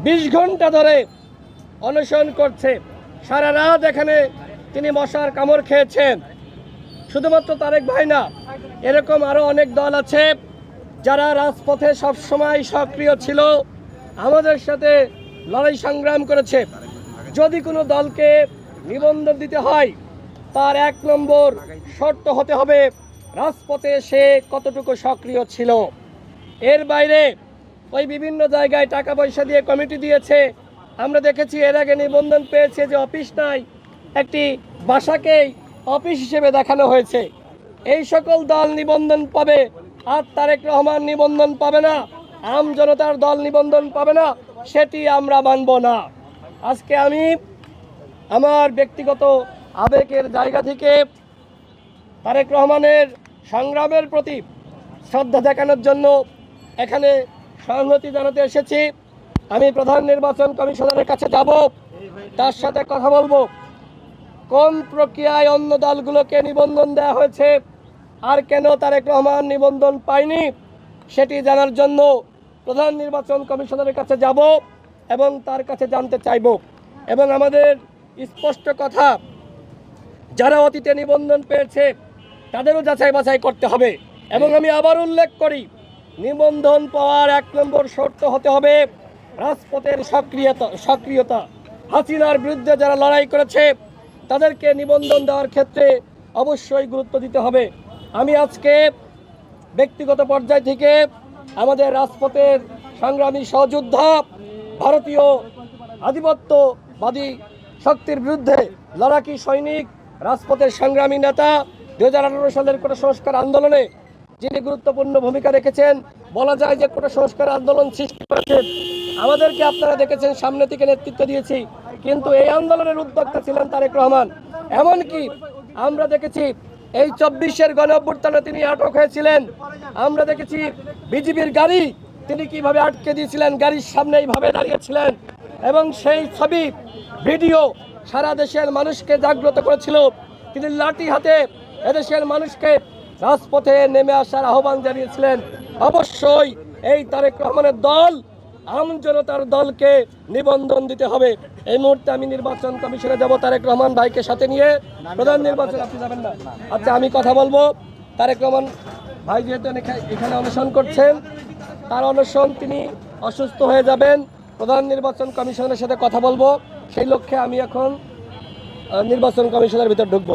20 ঘন্টা ধরে অনশন করছে, সারা রাত এখানে তিনি মশার কামড় খেয়েছেন। শুধুমাত্র তারেক ভাই না, এরকম আরও অনেক দল আছে যারা রাজপথে সবসময় সক্রিয় ছিল, আমাদের সাথে লড়াই সংগ্রাম করেছে। যদি কোনো দলকে নিবন্ধন দিতে হয়, তার 1 নম্বর শর্ত হতে হবে রাজপথে সে কতটুকু সক্রিয় ছিল। এর বাইরে ওই বিভিন্ন জায়গায় টাকা পয়সা দিয়ে কমিটি দিয়েছে, আমরা দেখেছি এর আগে নিবন্ধন পেয়েছে যে অফিস নাই, একটি বাসাকেই অফিস হিসেবে দেখানো হয়েছে। এই সকল দল নিবন্ধন পাবে, আর তারেক রহমান নিবন্ধন পাবে না, আম জনতার দল নিবন্ধন পাবে না, সেটি আমরা মানব না। আজকে আমি আমার ব্যক্তিগত আবেগের জায়গা থেকে তারেক রহমানের সংগ্রামের প্রতি শ্রদ্ধা দেখানোর জন্য এখানে সংহতি জানাতে এসেছি। আমি প্রধান নির্বাচন কমিশনারের কাছে যাব, তার সাথে কথা বলবো কোন প্রক্রিয়ায় অন্য দলগুলোকে নিবন্ধন দেওয়া হয়েছে আর কেন তারেক রহমান নিবন্ধন পায়নি সেটি জানার জন্য প্রধান নির্বাচন কমিশনারের কাছে যাব এবং তার কাছে জানতে চাইব। এবং আমাদের স্পষ্ট কথা, যারা অতীতে নিবন্ধন পেয়েছে তাদেরও যাচাই বাছাই করতে হবে। এবং আমি আবার উল্লেখ করি, নিবন্ধন পাওয়ার 1 নম্বর শর্ত হতে হবে রাজপথের সক্রিয়তা। হাসিনার বিরুদ্ধে যারা লড়াই করেছে তাদেরকে নিবন্ধন দেওয়ার ক্ষেত্রে অবশ্যই গুরুত্ব দিতে হবে। আমি আজকে ব্যক্তিগত পর্যায় থেকে আমাদের রাজপথের সংগ্রামী সহযোদ্ধা, ভারতীয় আধিপত্যবাদী শক্তির বিরুদ্ধে লড়াকি সৈনিক, রাজপথের সংগ্রামী নেতা, 2018 সালের কোটা সংস্কার আন্দোলনে যিনি গুরুত্বপূর্ণ ভূমিকা রেখেছেন, বলা যায় যে কোটা সংস্কার আন্দোলন সৃষ্টি করেছেন। আমাদেরকে আপনারা দেখেছেন সামনে থেকে নেতৃত্ব দিয়েছি, কিন্তু এই আন্দোলনের উদ্যোক্তা ছিলেন তারেক রহমান। এমনকি আমরা দেখেছি এই 24-এর গণঅভ্যুত্থানে তিনি আটক হয়েছিলেন। আমরা দেখেছি বিজিবির গাড়ি তিনি কিভাবে আটকে দিয়েছিলেন, গাড়ির সামনে এইভাবে দাঁড়িয়েছিলেন, এবং সেই ছবি ভিডিও সারা দেশের মানুষকে জাগ্রত করেছিল। তিনি লাঠি হাতে এদেশের মানুষকে রাজপথে নেমে আসার আহ্বান জানিয়েছিলেন। অবশ্যই এই তারেক রহমানের দল আম জনতার দলকে নিবন্ধন দিতে হবে। এই মুহূর্তে আমি নির্বাচন কমিশনে যাব তারেক রহমান ভাইকে সাথে নিয়ে। প্রধান নির্বাচন, আপনি যাবেন না? আচ্ছা, আমি কথা বলবো। তারেক রহমান ভাই যেহেতু এখানে অনশন করছেন, তার অনশন তিনি অসুস্থ হয়ে যাবেন, প্রধান নির্বাচন কমিশনের সাথে কথা বলবো, সেই লক্ষ্যে আমি এখন নির্বাচন কমিশনের ভিতর ঢুকবো।